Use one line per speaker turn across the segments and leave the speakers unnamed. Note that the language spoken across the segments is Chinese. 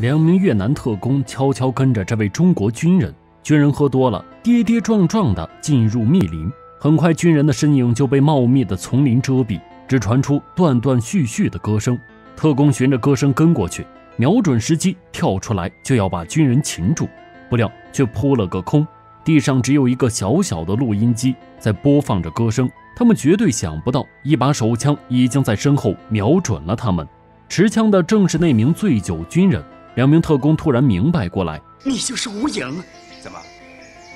2名越南特工悄悄跟着这位中国军人。军人喝多了，跌跌撞撞地进入密林。很快，军人的身影就被茂密的丛林遮蔽，只传出断断续续的歌声。特工循着歌声跟过去，瞄准时机跳出来，就要把军人擒住，不料却扑了个空。地上只有一个小小的录音机在播放着歌声。他们绝对想不到，一把手枪已经在身后瞄准了他们。持枪的正是那名醉酒军人。2名特工突然明白过来，
你就是吴影。
怎么，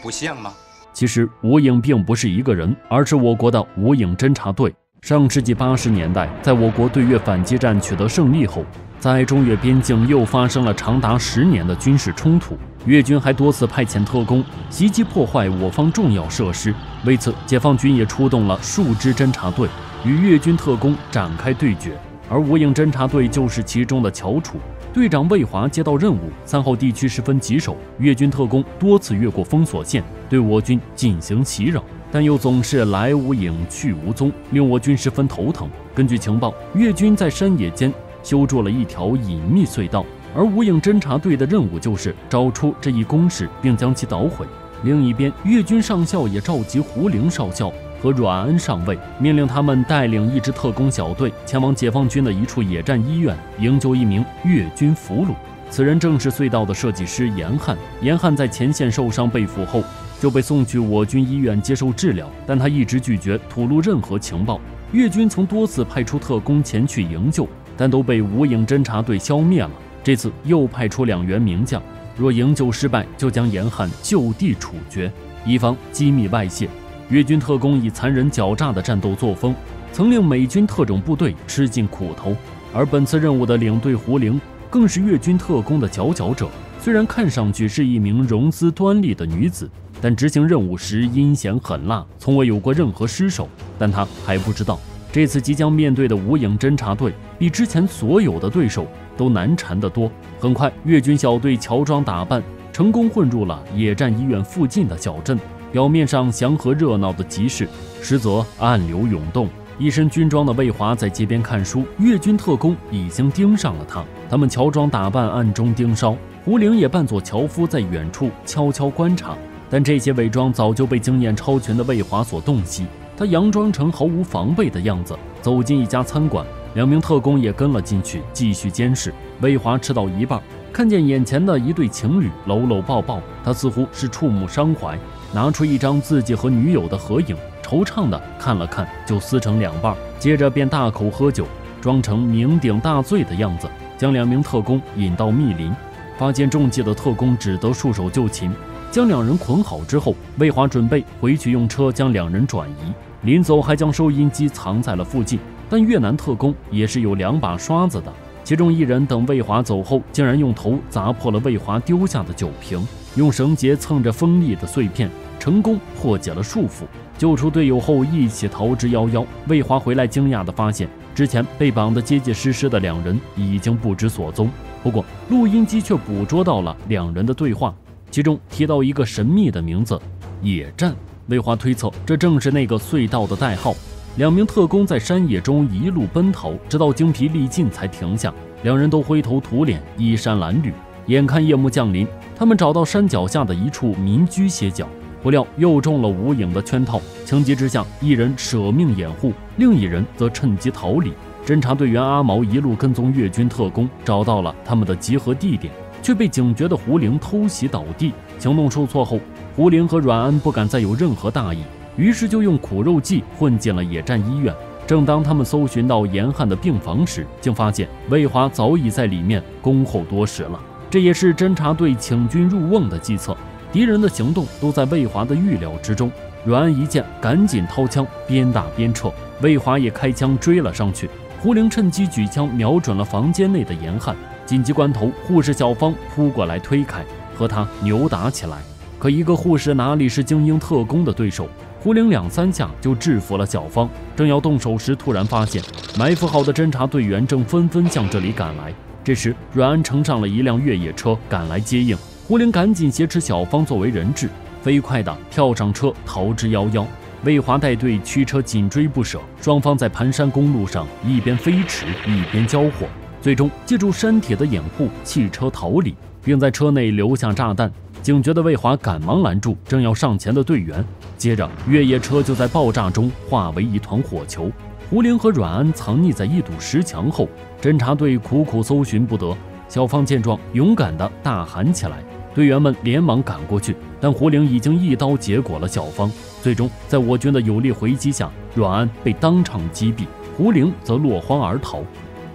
不像吗？
其实吴影并不是一个人，而是我国的吴影侦察队。上世纪80年代，在我国对越反击战取得胜利后，在中越边境又发生了长达10年的军事冲突，越军还多次派遣特工袭击破坏我方重要设施。为此，解放军也出动了数支侦察队与越军特工展开对决，而吴影侦察队就是其中的翘楚。队长魏华接到任务，3号地区十分棘手，越军特工多次越过封锁线，对我军进行袭扰，但又总是来无影去无踪，令我军十分头疼。根据情报，越军在山野间修筑了一条隐秘隧道，而吴影侦察队的任务就是找出这一工事并将其捣毁。另一边，越军上校也召集胡陵少校和阮安上尉，命令他们带领一支特工小队前往解放军的一处野战医院营救一名越军俘虏。此人正是隧道的设计师严汉。严汉在前线受伤被俘后，就被送去我军医院接受治疗，但他一直拒绝吐露任何情报。越军曾多次派出特工前去营救，但都被吴影侦察队消灭了。这次又派出2员名将，若营救失败，就将严汉就地处决，以防机密外泄。越军特工以残忍狡诈的战斗作风，曾令美军特种部队吃尽苦头。而本次任务的领队胡陵，更是越军特工的佼佼者。虽然看上去是一名容姿端丽的女子，但执行任务时阴险狠辣，从未有过任何失手。但她还不知道，这次即将面对的吴影侦察队，比之前所有的对手都难缠得多。很快，越军小队乔装打扮，成功混入了野战医院附近的小镇。表面上祥和热闹的集市，实则暗流涌动。一身军装的魏华在街边看书，越军特工已经盯上了他。他们乔装打扮，暗中盯梢。胡陵也扮作樵夫，在远处悄悄观察。但这些伪装早就被经验超群的魏华所洞悉。他佯装成毫无防备的样子，走进一家餐馆。2名特工也跟了进去，继续监视。魏华吃到一半，看见眼前的一对情侣搂搂抱抱，他似乎是触目伤怀，拿出一张自己和女友的合影，惆怅地看了看，就撕成2半，接着便大口喝酒，装成酩酊大醉的样子，将2名特工引到密林。发现中计的特工只得束手就擒，将2人捆好之后，魏华准备回去用车将2人转移，临走还将收音机藏在了附近。但越南特工也是有2把刷子的，其中一人等魏华走后，竟然用头砸破了魏华丢下的酒瓶，用绳结蹭着锋利的碎片，成功破解了束缚。救出队友后，一起逃之夭夭。魏华回来惊讶地发现，之前被绑得结结实实的2人已经不知所踪。不过录音机却捕捉到了2人的对话，其中提到一个神秘的名字——野战。魏华推测，这正是那个隧道的代号。2名特工在山野中一路奔逃，直到精疲力尽才停下。2人都灰头土脸，衣衫褴褛。眼看夜幕降临，他们找到山脚下的一处民居歇脚，不料又中了吴影的圈套。情急之下，一人舍命掩护，另一人则趁机逃离。侦察队员阿毛一路跟踪越军特工，找到了他们的集合地点，却被警觉的胡陵偷袭倒地。行动受挫后，胡陵和阮安不敢再有任何大意，于是就用苦肉计混进了野战医院。正当他们搜寻到严汉的病房时，竟发现魏华早已在里面恭候多时了。这也是侦察队请君入瓮的计策，敌人的行动都在魏华的预料之中。阮安一见，赶紧掏枪，边打边撤。魏华也开枪追了上去。胡陵趁机举枪瞄准了房间内的严汉，紧急关头，护士小芳扑过来推开，和他扭打起来。可一个护士哪里是精英特工的对手？胡陵2、3下就制服了小芳。正要动手时，突然发现埋伏好的侦察队员正纷纷向这里赶来。这时，阮安乘上了一辆越野车赶来接应，胡陵赶紧挟持小芳作为人质，飞快地跳上车逃之夭夭。魏华带队驱车紧追不舍，双方在盘山公路上一边飞驰一边交火。最终借助山体的掩护弃车逃离，并在车内留下炸弹。警觉的魏华赶忙拦住正要上前的队员，接着越野车就在爆炸中化为一团火球。胡玲和阮安藏匿在一堵石墙后，侦察队苦苦搜寻不得。小芳见状，勇敢地大喊起来，队员们连忙赶过去，但胡玲已经一刀结果了小芳。最终，在我军的有力回击下，阮安被当场击毙，胡玲则落荒而逃。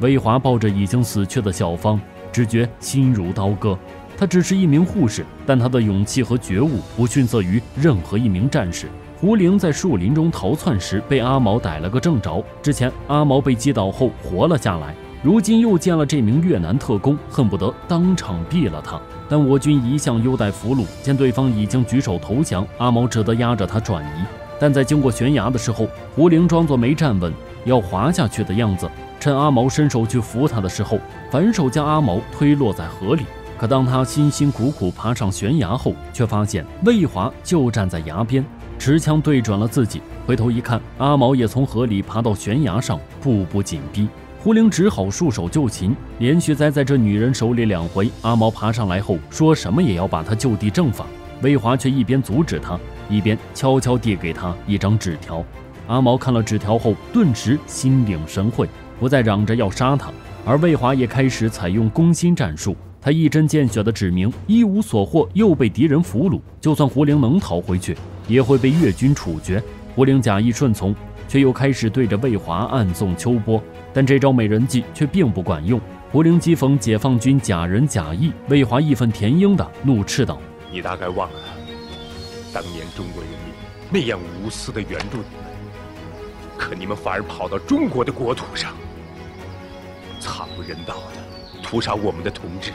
魏华抱着已经死去的小芳，只觉心如刀割。他只是一名护士，但他的勇气和觉悟不逊色于任何一名战士。胡玲在树林中逃窜时被阿毛逮了个正着，之前阿毛被击倒后活了下来，如今又见了这名越南特工，恨不得当场毙了他。但我军一向优待俘虏，见对方已经举手投降，阿毛只得压着他转移。但在经过悬崖的时候，胡玲装作没站稳要滑下去的样子，趁阿毛伸手去扶他的时候，反手将阿毛推落在河里。可当他辛辛苦苦爬上悬崖后，却发现魏华就站在崖边，持枪对准了自己。回头一看，阿毛也从河里爬到悬崖上，步步紧逼。胡玲只好束手就擒，连续栽在这女人手里2回。阿毛爬上来后，说什么也要把他就地正法。魏华却一边阻止他，一边悄悄递给他一张纸条。阿毛看了纸条后，顿时心领神会，不再嚷着要杀他。而魏华也开始采用攻心战术。他一针见血地指明，一无所获又被敌人俘虏，就算胡玲能逃回去，也会被越军处决。胡玲假意顺从，却又开始对着魏华暗送秋波。但这招美人计却并不管用。胡玲讥讽解放军假仁假义，魏华义愤填膺地怒斥道：“
你大概忘了，当年中国人民那样无私地援助你们，可你们反而跑到中国的国土上，惨不人道地屠杀我们的同志。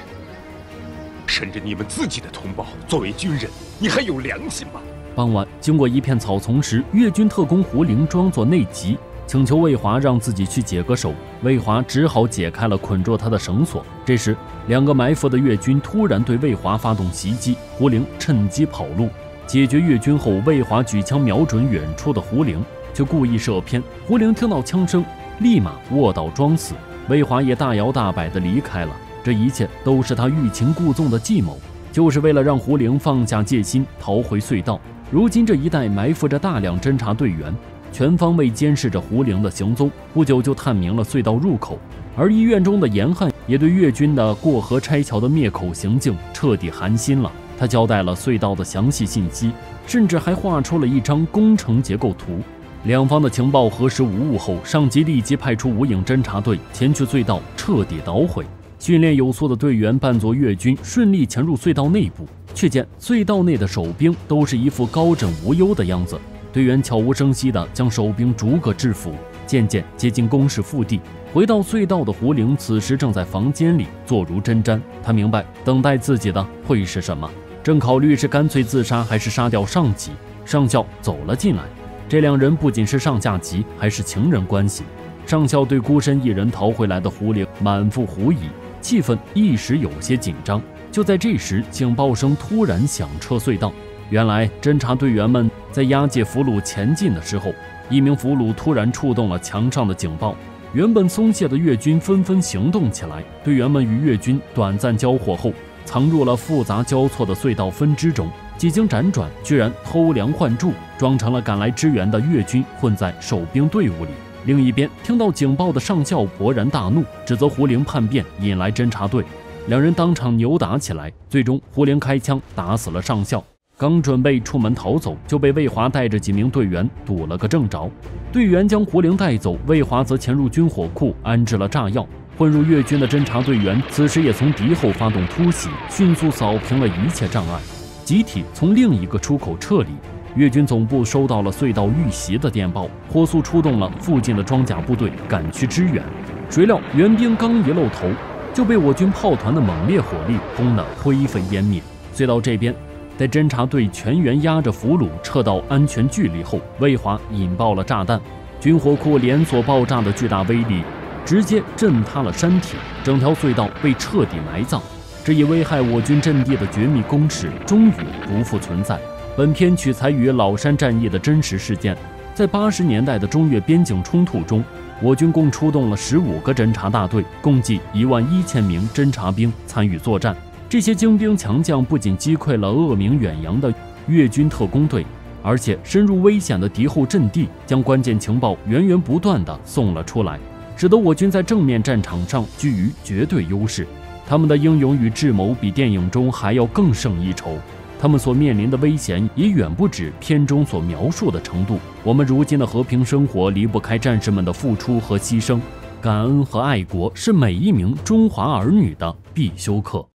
甚至你们自己的同胞，作为军人，你还有良心吗？”
傍晚，经过一片草丛时，越军特工胡玲装作内急，请求魏华让自己去解个手。魏华只好解开了捆住他的绳索。这时，2个埋伏的越军突然对魏华发动袭击，胡玲趁机跑路。解决越军后，魏华举枪瞄准远处的胡玲，却故意射偏。胡玲听到枪声，立马卧倒装死。魏华也大摇大摆地离开了。这一切都是他欲擒故纵的计谋，就是为了让胡玲放下戒心，逃回隧道。如今这一带埋伏着大量侦察队员，全方位监视着胡玲的行踪。不久就探明了隧道入口，而医院中的严汉也对越军的过河拆桥的灭口行径彻底寒心了。他交代了隧道的详细信息，甚至还画出了一张工程结构图。两方的情报核实无误后，上级立即派出武影侦察队前去隧道彻底捣毁。训练有素的队员扮作越军，顺利潜入隧道内部，却见隧道内的守兵都是一副高枕无忧的样子。队员悄无声息地将守兵逐个制服，渐渐接近工事腹地。回到隧道的胡玲此时正在房间里坐如针毡，他明白等待自己的会是什么，正考虑是干脆自杀还是杀掉上级。上校走了进来，这2人不仅是上下级，还是情人关系。上校对孤身一人逃回来的胡玲满腹狐疑，气氛一时有些紧张。就在这时，警报声突然响彻隧道。原来侦察队员们在押解俘虏前进的时候，一名俘虏突然触动了墙上的警报。原本松懈的越军纷纷行动起来，队员们与越军短暂交火后，藏入了复杂交错的隧道分支中。几经辗转，居然偷梁换柱，装成了赶来支援的越军混在守兵队伍里。另一边，听到警报的上校勃然大怒，指责胡玲叛变，引来侦察队。2人当场扭打起来，最终胡玲开枪打死了上校。刚准备出门逃走，就被魏华带着几名队员堵了个正着。队员将胡玲带走，魏华则潜入军火库安置了炸药。混入越军的侦察队员此时也从敌后发动突袭，迅速扫平了一切障碍，集体从另一个出口撤离。越军总部收到了隧道遇袭的电报，火速出动了附近的装甲部队赶去支援。谁料援兵刚一露头，就被我军炮团的猛烈火力轰得灰飞烟灭。隧道这边，在侦察队全员压着俘虏撤到安全距离后，魏华引爆了炸弹。军火库连锁爆炸的巨大威力直接震塌了山体，整条隧道被彻底埋葬。这一危害我军阵地的绝密工事终于不复存在。本片取材于老山战役的真实事件，在80年代的中越边境冲突中，我军共出动了15个侦察大队，共计11000名侦察兵参与作战。这些精兵强将不仅击溃了恶名远扬的越军特工队，而且深入危险的敌后阵地，将关键情报源源不断地送了出来，使得我军在正面战场上居于绝对优势。他们的英勇与智谋比电影中还要更胜一筹，他们所面临的危险也远不止片中所描述的程度。我们如今的和平生活离不开战士们的付出和牺牲，感恩和爱国是每一名中华儿女的必修课。